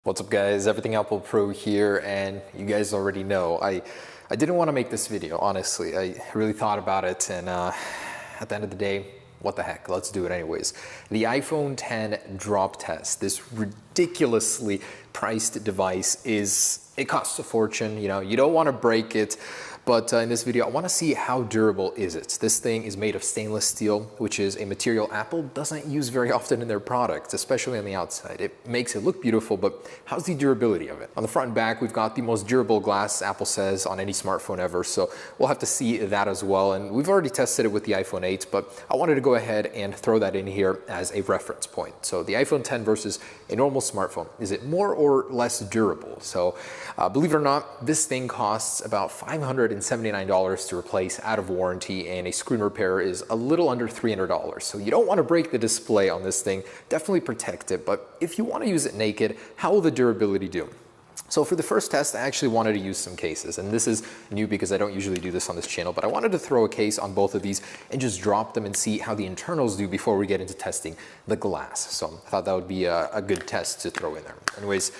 What's up guys, Everything Apple Pro here, and you guys already know I didn't want to make this video, honestly. I really thought about it, and at the end of the day, what the heck, let's do it anyways. The iPhone X drop test, this ridiculously priced device, it costs a fortune. You know, you don't want to break it, but in this video I want to see how durable is it. This thing is made of stainless steel, which is a material Apple doesn't use very often in their products, especially on the outside. It makes it look beautiful, but how's the durability of it? On the front and back, we've got the most durable glass, Apple says, on any smartphone ever, so we'll have to see that as well. And we've already tested it with the iPhone 8, but I wanted to go ahead and throw that in here as a reference point. So the iPhone X versus a normal smartphone, is it more or less durable? So believe it or not, this thing costs about $579 to replace out of warranty, and a screen repair is a little under $300. So you don't want to break the display on this thing, definitely protect it, but if you want to use it naked, how will the durability do? So for the first test, I actually wanted to use some cases, and this is new because I don't usually do this on this channel, but I wanted to throw a case on both of these and just drop them and see how the internals do before we get into testing the glass. So I thought that would be a good test to throw in there. Anyways,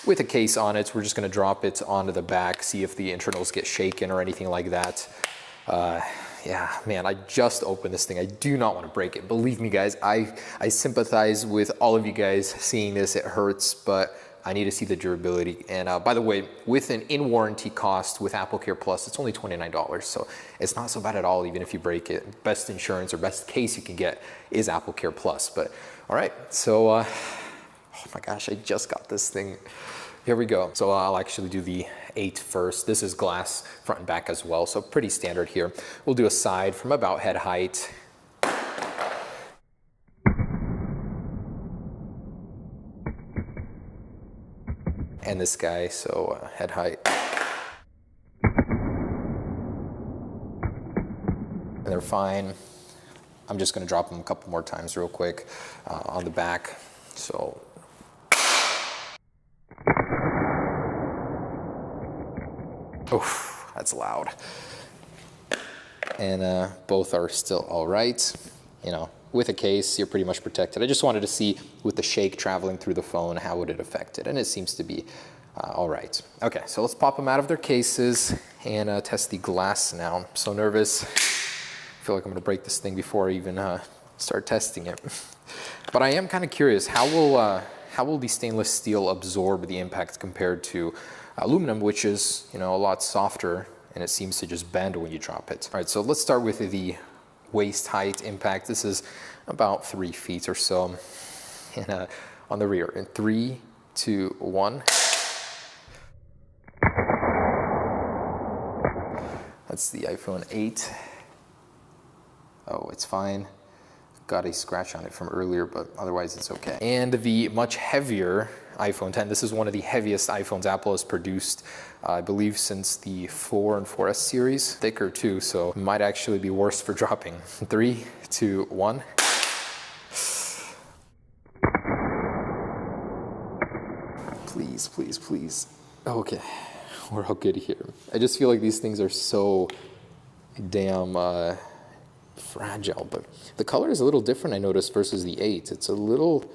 with a case on it, we're just going to drop it onto the back, see if the internals get shaken or anything like that. Yeah, man, I just opened this thing. I do not want to break it. Believe me, guys, I sympathize with all of you guys seeing this. It hurts, but I need to see the durability. And by the way, with an in-warranty cost with AppleCare Plus, it's only $29. So it's not so bad at all, even if you break it. Best insurance or best case you can get is AppleCare Plus. But all right, so oh my gosh, I just got this thing. Here we go. So I'll actually do the 8 first. This is glass front and back as well, so pretty standard here. We'll do a side from about head height. And this guy, so head height. And they're fine. I'm just gonna drop them a couple more times real quick on the back. So oof, that's loud. And both are still all right. You know, with a case, you're pretty much protected. I just wanted to see with the shake traveling through the phone, how would it affect it? And it seems to be all right. Okay, so let's pop them out of their cases and test the glass now. I'm so nervous. I feel like I'm gonna break this thing before I even start testing it. But I am kind of curious, how will the stainless steel absorb the impact compared to aluminum, which is, you know, a lot softer, and it seems to just bend when you drop it. All right, so let's start with the waist height impact. This is about 3 feet or so, and on the rear. In 3, 2, 1. That's the iPhone 8. Oh, it's fine. Got a scratch on it from earlier, but otherwise it's okay. And the much heavier iPhone X. This is one of the heaviest iPhones Apple has produced, I believe, since the 4 and 4S series. Thicker too, so it might actually be worse for dropping. 3, 2, 1. Please, please, please. Okay, we're all good here. I just feel like these things are so damn fragile, but the color is a little different, I noticed, versus the 8. It's a little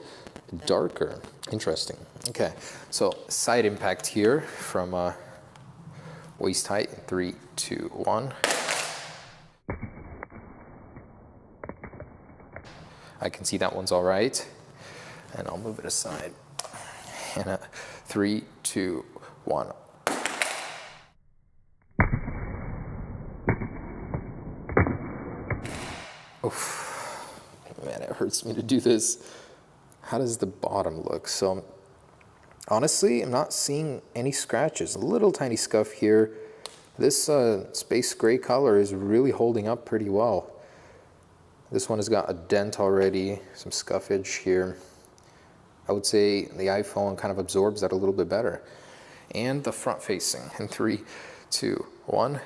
darker. Interesting. Okay, so side impact here from waist height. 3, 2, 1. I can see that one's all right, and I'll move it aside. And 3, 2, 1. Oof. Man, it hurts me to do this. How does the bottom look? So honestly, I'm not seeing any scratches. A little tiny scuff here. This space gray color is really holding up pretty well. This one has got a dent already, some scuffage here. I would say the iPhone kind of absorbs that a little bit better. And the front facing in 3, 2, 1.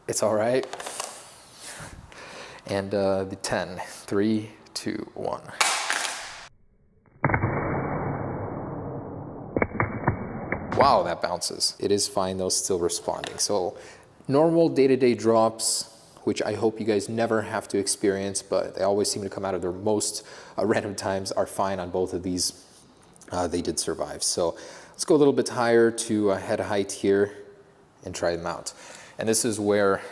It's all right. And the 10, 3, 2, 1. Wow, that bounces. It is fine though, still responding. So normal day-to-day drops, which I hope you guys never have to experience, but they always seem to come out of their most random times, are fine on both of these. They did survive. So let's go a little bit higher to head height here and try them out. And this is where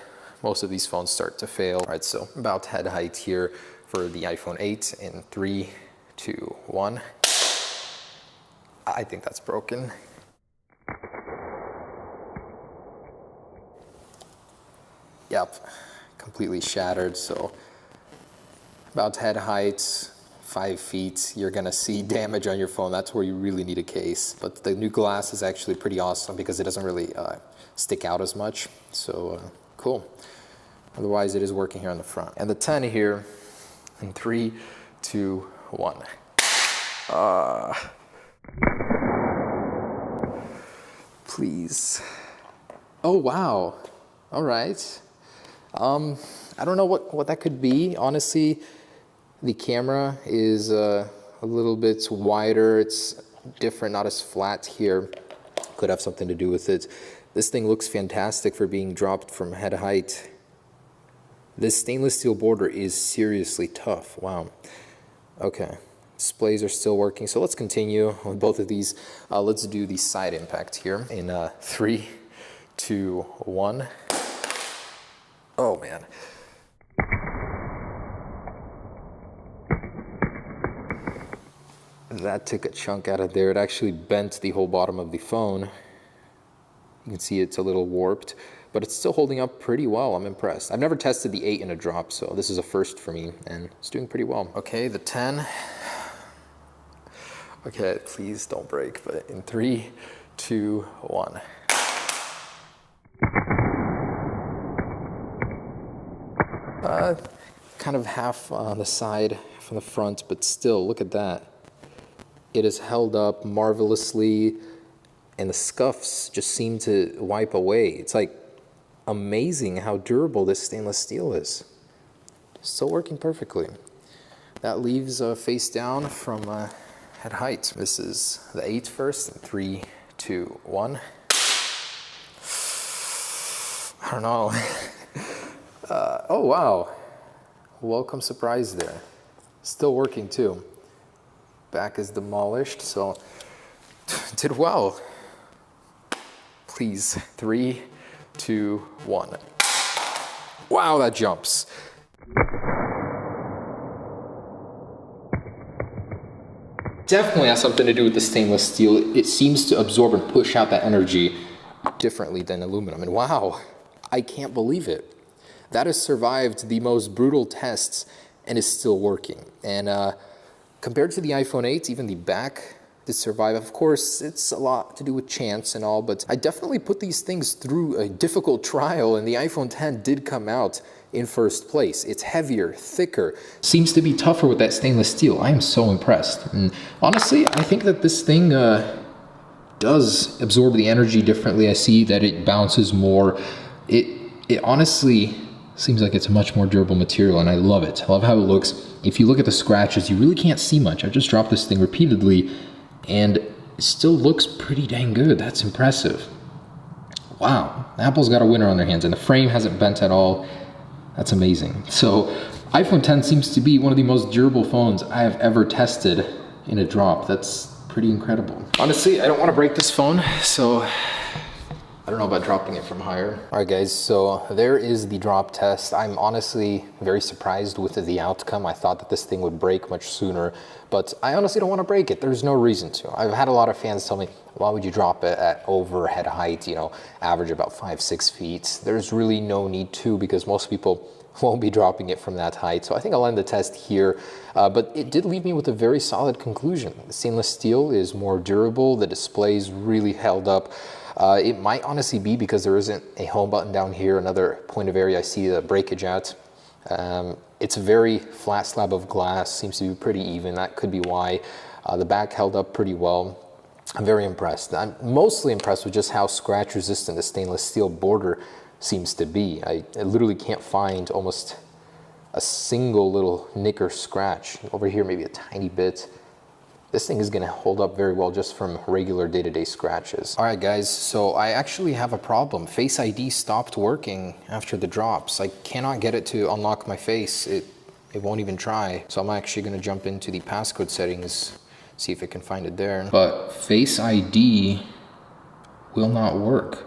most of these phones start to fail. All right, so about head height here for the iPhone 8 in 3, 2, 1. I think that's broken. Yep, completely shattered. So about head height, 5 feet, you're gonna see damage on your phone. That's where you really need a case. But the new glass is actually pretty awesome because it doesn't really stick out as much. So cool. Otherwise, it is working here on the front. And the 10 here in 3, 2, 1. Please. Oh, wow. All right. I don't know what that could be. Honestly, the camera is a little bit wider. It's different, not as flat here. Could have something to do with it. This thing looks fantastic for being dropped from head height. This stainless steel border is seriously tough. Wow. Okay. Displays are still working. So let's continue with both of these. Let's do the side impact here in 3, 2, 1. Oh, man. That took a chunk out of there. It actually bent the whole bottom of the phone. You can see it's a little warped, but it's still holding up pretty well. I'm impressed. I've never tested the 8 in a drop, so this is a first for me, and it's doing pretty well. Okay, the 10. Okay, please don't break, but in 3, 2, 1. Kind of half on the side, half on the front, but still, look at that. It is held up marvelously, and the scuffs just seem to wipe away. It's like amazing how durable this stainless steel is. Still working perfectly. That leaves face down from head height. This is the 8 first, in 3, 2, 1. I don't know. Oh, wow. Welcome surprise there. Still working too. Back is demolished, so did well. Please, 3, 2, 1. Wow, that jumps. Definitely has something to do with the stainless steel. It seems to absorb and push out that energy differently than aluminum. And wow, I can't believe it. That has survived the most brutal tests and is still working. And compared to the iPhone 8, even the back did survive. Of course, it's a lot to do with chance and all, but I definitely put these things through a difficult trial, and the iPhone 10 did come out in first place. It's heavier, thicker, seems to be tougher with that stainless steel. I am so impressed. And honestly, I think that this thing does absorb the energy differently. I see that it bounces more. It honestly seems like it's a much more durable material, and I love it. I love how it looks. If you look at the scratches, you really can't see much. I just dropped this thing repeatedly, and it still looks pretty dang good. That's impressive. Wow, Apple's got a winner on their hands, and the frame hasn't bent at all. That's amazing. So iPhone 10 seems to be one of the most durable phones I have ever tested in a drop. That's pretty incredible. Honestly, I don't want to break this phone, so I don't know about dropping it from higher. All right, guys, so there is the drop test. I'm honestly very surprised with the outcome. I thought that this thing would break much sooner, but I honestly don't want to break it. There's no reason to. I've had a lot of fans tell me, why would you drop it at over head height, you know, average about 5, 6 feet? There's really no need to, because most people won't be dropping it from that height. So I think I'll end the test here, but it did leave me with a very solid conclusion. The stainless steel is more durable. The display's really held up. It might honestly be because there isn't a home button down here, another point of area I see the breakage at. It's a very flat slab of glass, seems to be pretty even. That could be why. The back held up pretty well. I'm very impressed. I'm mostly impressed with just how scratch resistant the stainless steel border seems to be. I literally can't find almost a single little nick or scratch. Over here maybe a tiny bit. this thing is gonna hold up very well just from regular day-to-day scratches. All right guys, so I actually have a problem. Face ID stopped working after the drops. I cannot get it to unlock my face. It won't even try. So I'm actually gonna jump into the passcode settings, see if I can find it there. But Face ID will not work.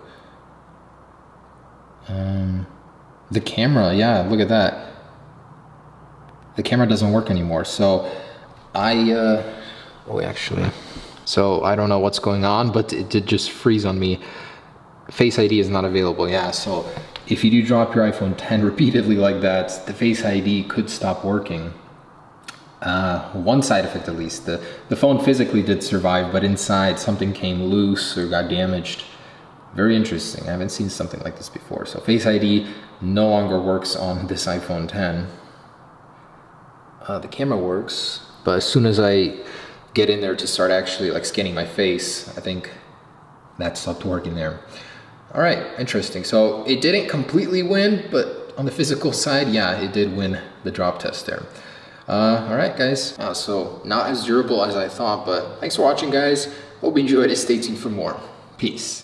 The camera, yeah, look at that. The camera doesn't work anymore. So so I don't know what's going on, but it did just freeze on me. Face ID is not available, yeah. So if you do drop your iPhone 10 repeatedly like that, the Face ID could stop working. One side effect at least, the phone physically did survive, but inside something came loose or got damaged. Very interesting, I haven't seen something like this before. So Face ID no longer works on this iPhone 10. The camera works, but as soon as I get in there to start actually like scanning my face, I think that stopped working there. All right, interesting. So it didn't completely win, but on the physical side, yeah, it did win the drop test there. All right, guys. So not as durable as I thought, but thanks for watching, guys. Hope you enjoyed it. Stay tuned for more. Peace.